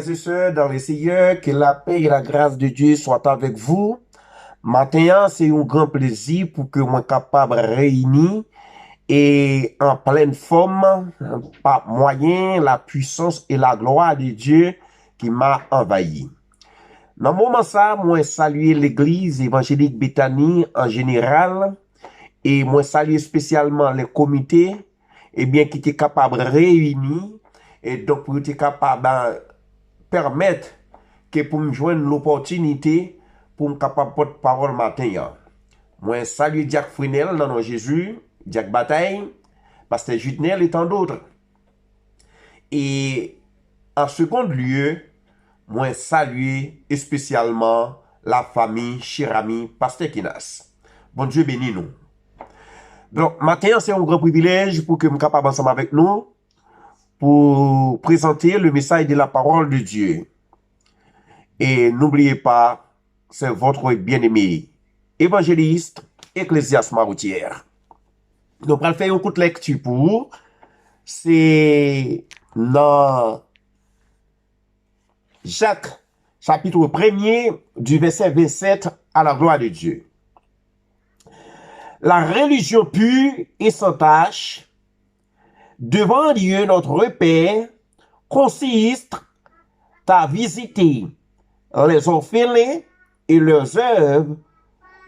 frères et sœurs dans les Seigneurs, que la paix et la grâce de Dieu soient avec vous. Maintenant, c'est un grand plaisir pour que moi capable de réunir et en pleine forme, par moyen, la puissance et la gloire de Dieu qui m'a envahi. Dans le moment ça, moi saluer l'église évangélique Bethany en général et moi saluer spécialement les comités et bien qui étaient capables de réunir et donc pour être capable de permettre que pour me joindre l'opportunité pour me capable porter parole matin. Moi saluer Jack Frinel dans nom Jésus, Jack Bataille, Pasteur Jutnel et tant d'autres. Et en second lieu, moi saluer spécialement la famille, cher ami, Pasteur Kinas. Bon Dieu bénit nous. Donc, matin, c'est un grand privilège pour que nous capable ensemble avec nous pour présenter le message de la parole de Dieu. Et n'oubliez pas, c'est votre bien-aimé évangéliste, Ecclésias Maroutière. Nous allons faire une courte lecture pour. C'est dans Jacques, chapitre 1er, du verset 27 à la gloire de Dieu. La religion pure et sans tache devant Dieu notre Père consiste à visiter les orphelins et leurs œuvres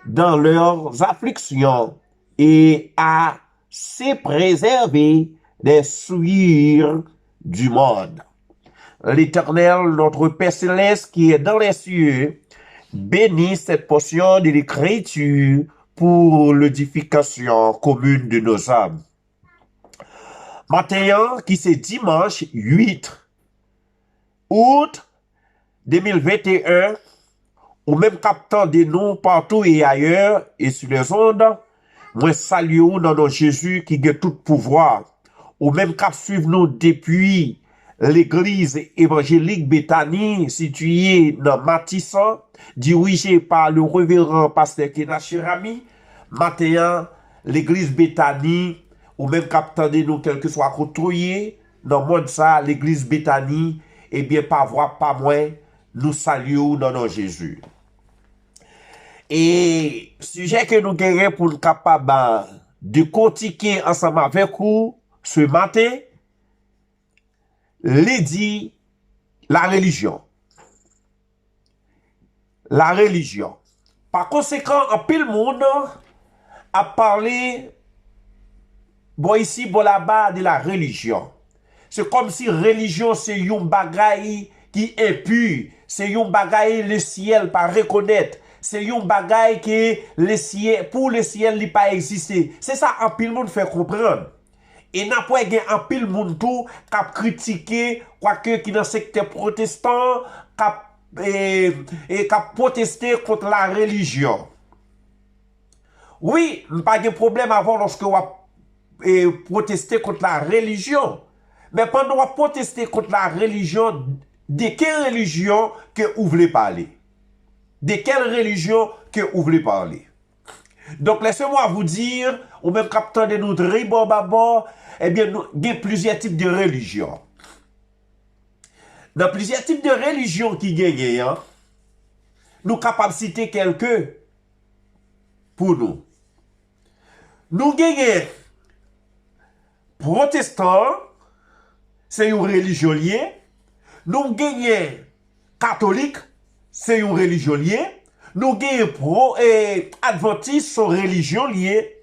dans leurs afflictions et à se préserver des souillures du monde. L'Éternel, notre Père céleste qui est dans les cieux, bénit cette portion de l'Écriture pour l'édification commune de nos âmes. Matin, qui c'est dimanche 8 août 2021, ou même captant de nous partout et ailleurs et sur les ondes, moi saluons dans notre Jésus qui a tout pouvoir, ou même cap suivre nous depuis l'église évangélique Bethany située dans Matissan, dirigée par le révérend pasteur Kenas Cherami. Matin, l'église Bethany, ou même captant de nous quel que soit côtoyé, dans le monde ça, l'église Bethany, eh bien, pas voir, pas moins, nous saluons dans notre Jésus. Et sujet que nous gagnons pour le capable de continuer ensemble avec vous ce matin, dit la religion. La religion. Par conséquent, en pile monde a parlé, bon ici, bon là-bas, de la religion. C'est comme si religion, c'est un bagaille qui est impur. C'est un bagaille le ciel pas reconnaître. C'est un bagaille que le ciel, pour le ciel, il pas exister. C'est ça, en pile monde fait comprendre. Et n'a pas un pile monde tout qui a critiqué quoique qui dans le secteur protestant qui a protesté contre la religion. Oui, pas de problème avant lorsque on a protesté contre la religion. Mais pendant qu'on protester contre la religion, de quelle religion que vous voulez parler? De quelle religion que vous voulez parler? Donc, laissez-moi vous dire, ou même captant de nous bord, eh bien, il y a plusieurs types de religions. Dans plusieurs types de religions qui gagnent, nous sommes capables de citer quelques pour nous. Nous gagnons protestants, c'est une religion liée. Nous gagnons catholique, c'est une religion liée. Nous gagnons adventistes, sont religion liée.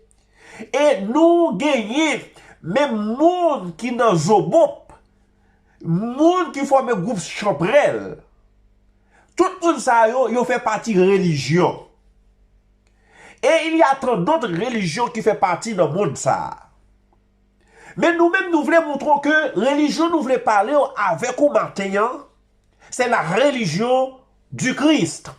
Et nous gagnons même monde qui dans Zobop, monde qui forme un groupe Champrel. Tout le monde ça, yo fait partie de religion. Et il y a tant d'autres religions qui font partie dans le monde ça. Mais nous-mêmes, nous voulons montrer que religion, nous voulons parler avec au matin, c'est la religion du Christ.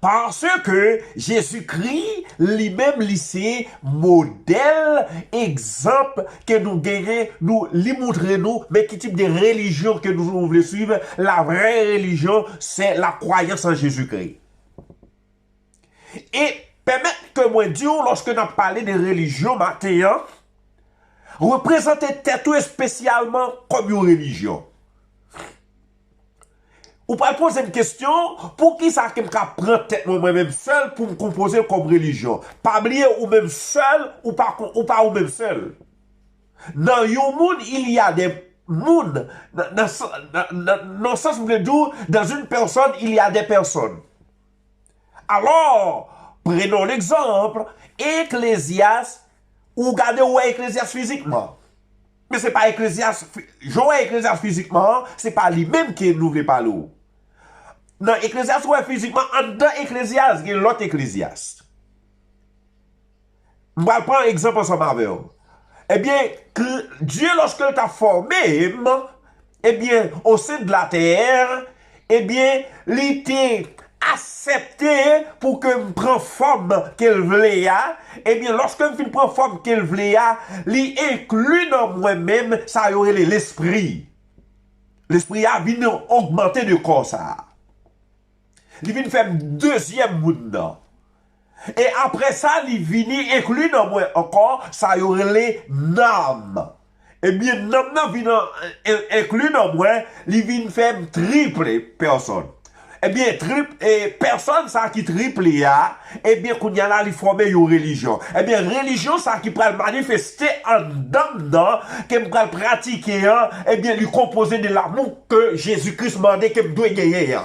Parce que Jésus-Christ, lui-même, lycée, modèle, exemple que nous gagnons, nous lui montrer nous, mais quel type de religion que nous voulons suivre. La vraie religion, c'est la croyance en Jésus-Christ. Et permettre que moi, Dieu, lorsque nous parlons de religion matin, représenter tête spécialement comme une religion. ou pas poser une question, pour qui ça que me prend tête moi-même seul pour me composer comme religion? Pas oublier ou même seul, ou pas ou même seul. Dans yon monde, il y a des mondes. Dans le sens où je dire, dans une personne, il y a des personnes. Alors, prenons l'exemple, Ecclésias, ou regardez où est Ecclésias physiquement. Mais c'est pas Ecclésias, jouer Ecclésias physiquement, c'est pas lui-même qui nous voulons parler. Non, Ecclésias ou physiquement, en dedans Ecclésias, il y a l'autre Ecclésias. Je vais prendre un exemple ensemble avec vous. Eh bien, que Dieu, lorsqu'il t'a formé, eh bien, au sein de la terre, eh bien, il était accepté pour que me prenne forme qu'elle voulait, eh bien, lorsque me prend forme qu'elle voulait, il inclut dans moi-même, ça y aurait l'esprit. L'esprit a vient augmenter de corps, ça. Il vient faire un deuxième monde. Et après ça, il vient inclure dans moi encore, ça y aurait les nam. Eh bien, nam vient inclure dans moi, il vient faire triple personne. Eh bien, personne ça qui triple ya, eh bien, qu'on y a là, il forme une religion. Eh bien, religion ça qui peut manifester en dedans, qui peut pratiquer, eh bien, lui composer de l'amour que Jésus-Christ m'a dit qu'il doit gagner.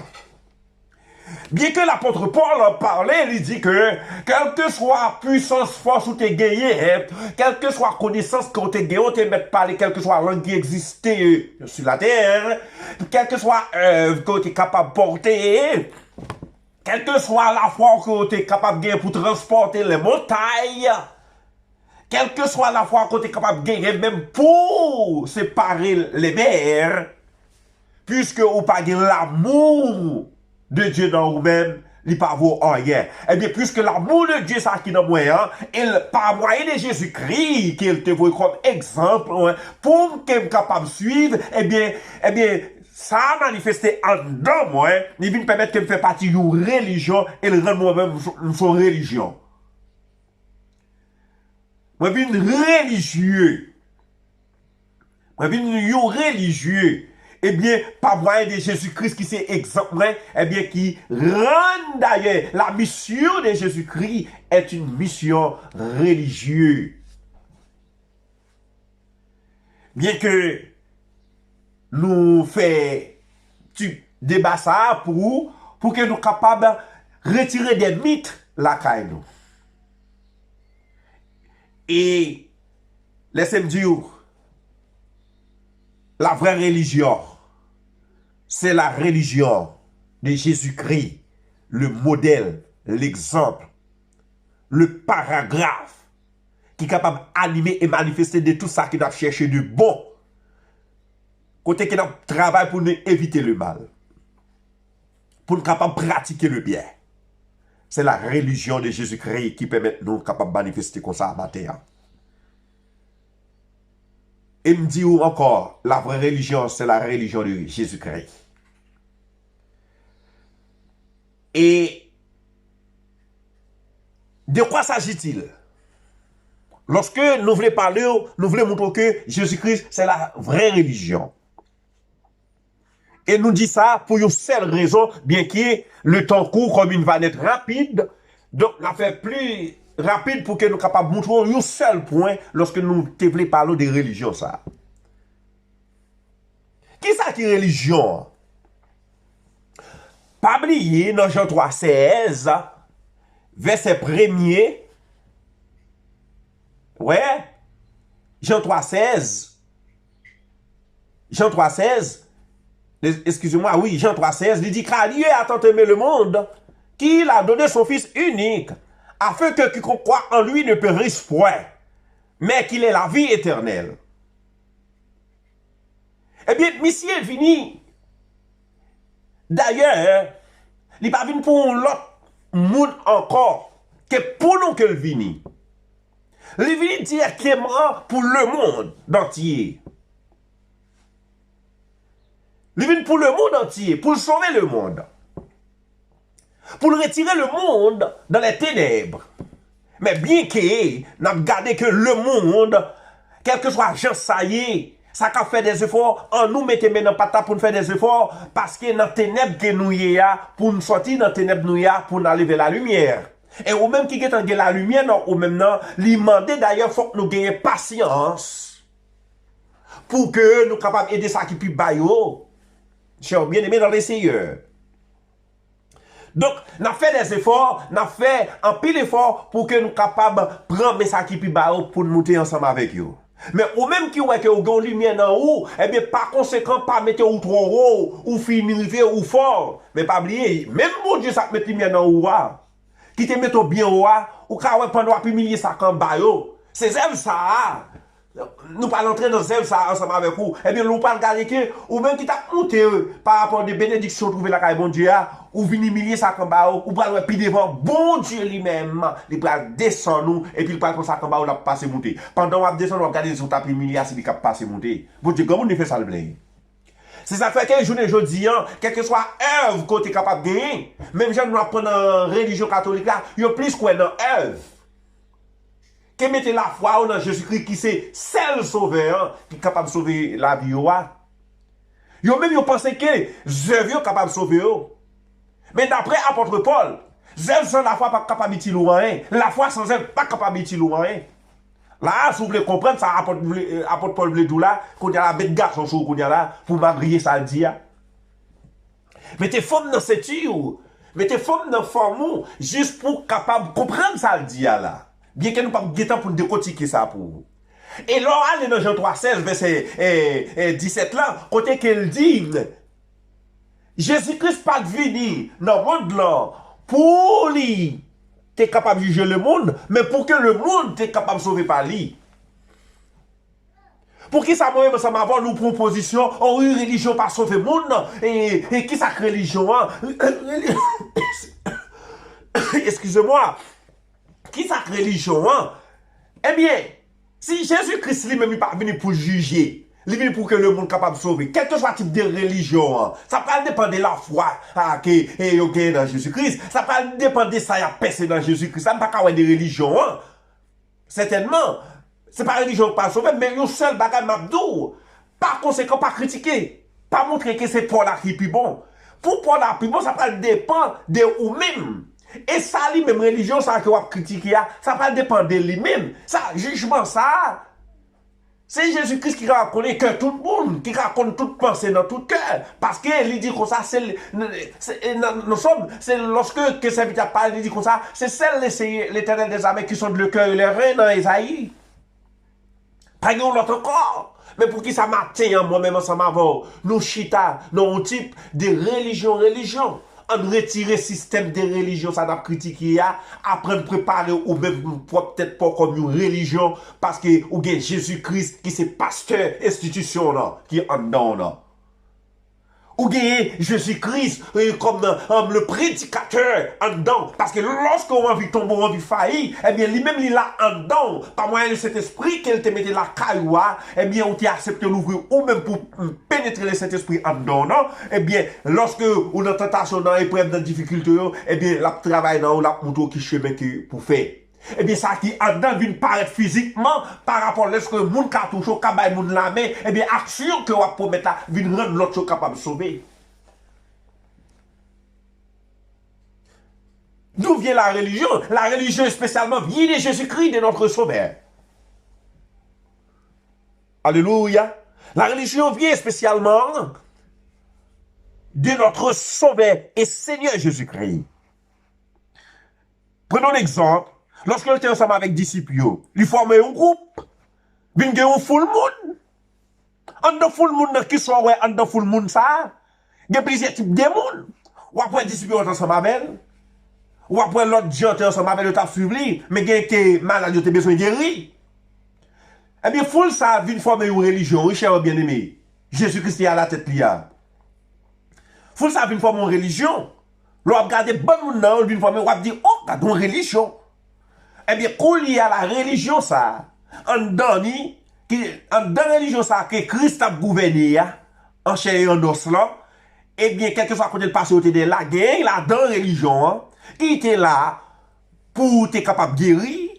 Bien que l'apôtre Paul en parlait, il dit que, quelle que soit puissance, force ou t'es gagné, quelle que soit connaissance que t'es gagné, t'es mettre parler, quelle que soit langue qui existait sur la terre, quelle que soit œuvre que t'es capable de porter, quelle que soit la foi que t'es capable de gagner pour transporter les montagnes, quelle que soit la foi que t'es capable de gagner même pour séparer les mers, puisque ou pas l'amour de Dieu dans vous-même, il pas vaut rien. Eh bien, puisque l'amour de Dieu, ça qui dans moi, et par moyen de Jésus-Christ, qu'il te voit comme exemple, pour qu'il soit capable de suivre, eh bien, ça a manifesté en dedans, moi, il vient permettre qu'il fasse partie d'une religion, et le rend moi-même son religion. Moi, je suis religieux. Moi, je suis religieux. Eh bien, par moyen de Jésus-Christ qui c'est exemple, eh bien, qui rend d'ailleurs la mission de Jésus-Christ est une mission religieuse. Bien que nous faisons du débat ça pour que nous soyons capables de retirer des mythes la caille nous. Et laissez-moi dire, la vraie religion, c'est la religion de Jésus-Christ, le modèle, l'exemple, le paragraphe qui est capable d'animer et manifester de tout ça qui doit chercher de bon, côté qui doit travailler pour nous éviter le mal, pour nous capable de pratiquer le bien. C'est la religion de Jésus-Christ qui permet nous capable de manifester comme ça à la terre. Et me dit encore, la vraie religion, c'est la religion de Jésus-Christ. Et de quoi s'agit-il? Lorsque nous voulons parler, nous voulons montrer que Jésus-Christ, c'est la vraie religion. Et nous dit ça pour une seule raison, bien que le temps court comme une vanette rapide, donc la fait plus rapide pour que nous soyons capables de montrer un seul point lorsque nous voulons parler de religion. Ça. Qui ça qui est religion? Pas oublier dans Jean 3,16, verset 1er. Ouais. Jean 3,16. Jean 3,16. Excusez-moi, oui, Jean 3,16. Il dit car Dieu a tant aimé le monde qu'il a donné son Fils unique, afin que quiconque croit en lui ne périsse point, mais qu'il ait la vie éternelle. Eh bien, monsieur est venu. D'ailleurs, il n'est pas venu pour l'autre monde encore que pour nous que le vini. Il est venu directement pour le monde entier. Il est venu pour le monde entier, pour sauver le monde. Pour retirer le monde dans les ténèbres. Mais bien que nous avons gardé que le monde, quel que soit Jean Saillé, Ça qu'a fait des efforts, en nous mettez maintenant pas pour nous faire des efforts, parce que dans les ténèbres que nous y a, pour nous sortir dans les ténèbres nous y a, pour nous aller vers la lumière. Et ou même qui est en la lumière, non, ou même non, lui demander d'ailleurs, faut que nous gagnions patience, pour que nous capables d'aider ça qui puis baillot, cher bien-aimé dans les Seigneurs. Donc, nous avons fait des efforts, nous avons fait un pile d'efforts pour que nous capables de prendre ça qui puis baillot pour nous monter ensemble avec eux. Mais ou même qui ouais que vous avez lumière dans haut, eh bien par conséquent pas mettre ou trop haut ou finir ou fort, mais pas oublier même mon Dieu ça mettre lumière dans haut qui te mettre bien haut ou ka ouais pendant humilier ça quand bas yo. C'est ça. Nous pas entrer dans ça ensemble avec vous. Eh bien nous pas regarder que ou même qui t'a monté par rapport à des bénédictions trouvé la caille bon Dieu ou venir humilier ça quand bas ou pas puis devant bon Dieu lui-même il va descendre nous et puis il parle comme ça quand bas ou la passer monter pendant on va descendre on regarder sur tapis humilier c'est il cap passer monter bon Dieu comment on fait ça le blé c'est ça fait que journée jodi quel que soit œuvre côté capable de gagner même gens nous apprendre en religion catholique là il y a plus quoi dans œuvre que mettez la foi dans Jésus-Christ qui c'est seul sauveur qui est capable de sauver la vie yo même yo pensé que Jésus est capable de sauver mais d'après apôtre Paul zèle sans la foi pas capable de rien la foi sans zèle pas capable de rien là si vous voulez comprendre ça apôtre Paul veut dire là qu'on y a la bête garçon sur qu'on y a là pour m'agrier ça le dit mettez forme dans cette mettez forme dans forme juste pour capable de comprendre ça le dit là bien que nous pas guettant pour décortiquer ça pour vous. Et là, allez dans Jean 3,16, verset 17 là, côté qu'elle dit, Jésus-Christ pas venu dans le monde là, pour lui, t'es capable de juger le monde, mais pour que le monde t'es capable de sauver par lui. Pour qui ça moi-même, ça m'a nos propositions, oh, une religion pas sauver le monde, et qui ça religion, hein? Excusez-moi. Qui sa religion, hein? Eh bien, si Jésus-Christ lui-même n'est pas venu pour juger, il est venu pour que le monde soit capable de sauver, quel que soit le type de religion, hein, ça peut dépendre de la foi que vous avez dans Jésus-Christ, ça peut dépendre de ça, il y a personne dans Jésus-Christ, ça ne peut pas avoir de religion, hein? Certainement, c'est pas religion qui pas sauver, mais un seul bagage m'abdou, par conséquent, pas critiquer, pas montrer que c'est Paul qui est plus bon. Pour Paul qui est plus bon, ça peut dépendre de vous-même. Et ça, lui-même, religion, ça que vous critiquez, ça va dépendre de lui-même. Ça, jugement, ça, c'est Jésus-Christ qui raconte que tout le monde, qui raconte toute pensée dans tout cœur. Parce qu'il dit comme ça, nous sommes, c'est lorsque que serviteur parle, il dit comme ça, c'est celle l'éternel des armées qui sont de le cœur et les reins dans Isaïe. Pas l'autre corps. Mais pour qui ça matin, moi-même, ensemble avant, nous chita, nous un type de religion. On retire le système de religion, ça n'a critiqué, apprendre à préparer ou même peut-être pas comme une religion, parce que ou bien Jésus-Christ qui c'est pasteur, institution là, qui est en dedans là. Ou bien Jésus-Christ comme le prédicateur en dedans, parce que lorsqu'on a envie de tomber, on a envie de faillir, eh bien lui-même il est là en dedans, par moyen de cet esprit qu'elle te mettait la cailloua, eh bien on t'a accepté l'ouvrir ou même pour pénétrer cet esprit en dedans, non? Eh bien lorsque on a tentation dans épreuve, dans difficulté, eh bien la travail dans la moto qui chemin pour faire. Eh bien, ça qui en dedans vient paraître physiquement par rapport à ce que le monde qui a touché, qui a moun la main, eh bien, action que vous pouvez mettre là, vient rendre l'autre chose capable de sauver. D'où vient la religion? La religion, spécialement, vient de Jésus-Christ, de notre Sauveur. Alléluia. La religion vient spécialement de notre Sauveur et Seigneur Jésus-Christ. Prenons l'exemple. Lorsque nous étions ensemble avec disciples, ils formaient un groupe, ils ont un full monde. En de full monde, qui soit en de full monde, ça, il y a plusieurs types de monde. Ou après, disciples ensemble avec, ou après, l'autre gens ensemble avec le taf suivre, mais il y a des malades qui ont besoin de guérir. Eh bien, full ça vient former une religion, oui, cher bien-aimé. Jésus-Christ est à la tête, là. Full ça vient former une religion. L'on regarde bon monde, on vient former, on va dire, oh, regarde une religion. Eh bien, quand il y a la religion, ça, en dans la religion, ça, que Christ a gouverné, en chair et en os, là, eh bien, quelque soit côté le passé, de la guerre, là, dans la religion, qui était là pour être capable de guérir,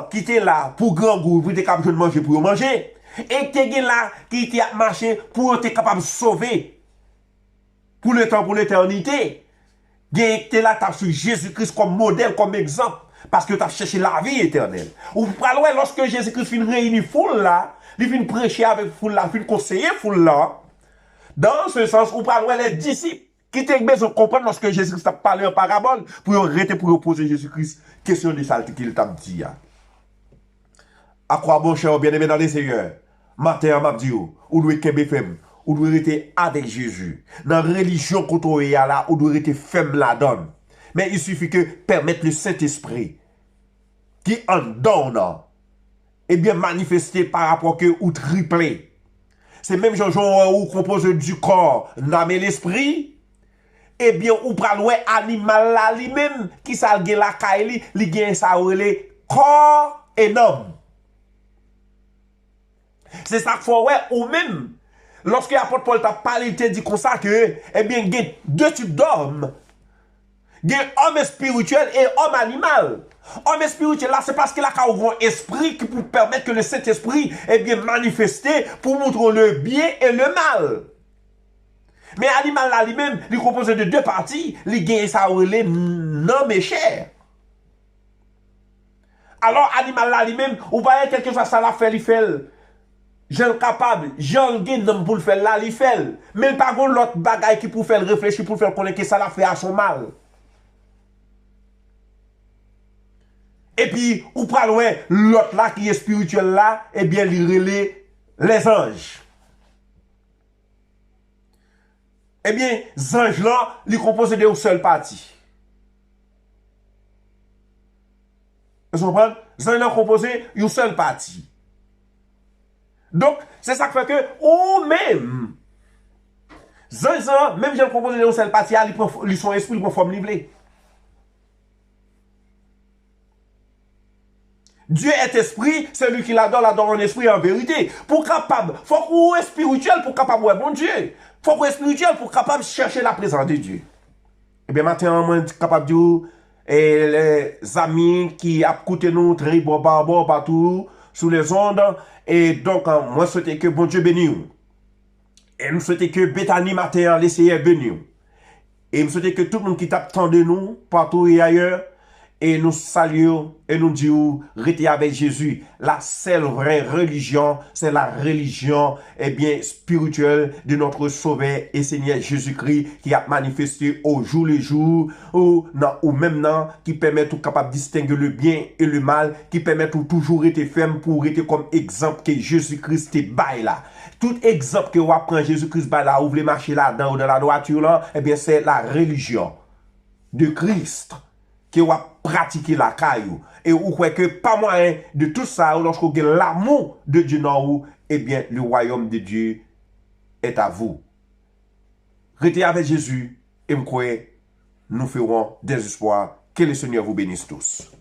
qui était là pour grand goût, pour être capable de manger, pour manger. Et te gen là qui te a marché pour être capable de sauver pour le temps, pour l'éternité. Gen te là, tu as sur Jésus-Christ comme modèle, comme exemple. Parce que tu as cherché la vie éternelle. Ou parlez, lorsque Jésus-Christ finit réunir foule là, il finit prêcher avec foule là, il finit conseiller foule là. Dans ce sens, ou parlez les disciples qui te besoin de comprendre lorsque Jésus-Christ a parlé en parabole pour arrêter pour poser Jésus-Christ question de ça qu'il t'a dit. À quoi bon cher bien-aimé dans les Seigneurs? Matin, m'a dit, ou doit être femme, ou doit être avec Jésus. Dans la religion qu'on est là, ou doit être femme la donne. Mais il suffit que permettre le Saint-Esprit qui en donne, et bien manifester par rapport que ou triplé. C'est même genre où compose du corps, l'âme et l'esprit. Eh bien, ou pral animal là lui-même qui ça gen la kaili, li gen ça relé corps et âme. C'est ça qu'il faut ou même lorsque l'apôtre Paul t'a parlé, il t'a dit comme ça que eh bien, il y a deux types d'hommes. Il y a homme spirituel et homme animal. Homme spirituel là, c'est parce qu'il a un esprit qui peut permettre que le Saint-Esprit est bien manifesté pour montrer le bien et le mal. Mais l'animal là lui-même, il est composé de deux parties. Il gagne ça relais non et chair. Alors, l'animal là lui-même, ou pas quelque chose ça l'a fait, il fait. J'en capable, j'en gagne pour le faire là, il fait. Mais par contre, l'autre bagaille qui pour faire réfléchir, pour faire connaître que ça l'a fait à son mal. Et puis, ou pas loin, l'autre là qui est spirituel là, eh bien, il relève les anges. Eh bien, les anges là, ils composent de une seule partie. Vous comprenez? Les anges là composés d'une seule partie. Donc, c'est ça qui fait que, ou même, les anges, même si ils composent d'une seule partie, ils sont esprit, ils prennent forme livrée. Dieu est esprit, celui qui l'adore en esprit et en vérité. Pour capable, faut qu'on soit spirituel pour capable ouais bon Dieu. Faut qu'on soit spirituel pour capable chercher la présence de Dieu. Eh bien, maintenant, on est capable de dire, les amis qui a écouté nous très bon partout, sous les ondes. Et donc, moi, souhaite que bon Dieu bénisse. Et nous souhaitons que Bethany matin, les Seigneurs bénisse. Et nous souhaitons que tout le monde qui t'attend de nous, partout et ailleurs, et nous saluons et nous disons, restez avec Jésus. La seule vraie religion, c'est la religion spirituelle de notre Sauveur et Seigneur Jésus-Christ qui a manifesté au jour le jour, ou même non, qui permet tout capable de distinguer le bien et le mal, qui permet tout toujours être ferme pour être comme exemple que Jésus-Christ est bail là. Tout exemple que vous apprenez Jésus-Christ bail là, ou vous voulez marcher là-dedans ou dans la droiture là, eh bien c'est la religion de Christ. Que vous pratiquer la caillou. Et vous croyez que pas moyen de tout ça, lorsque vous avez l'amour de Dieu dans vous, eh bien, le royaume de Dieu est à vous. Restez avec Jésus et vous croyez, nous ferons des espoirs. Que le Seigneur vous bénisse tous.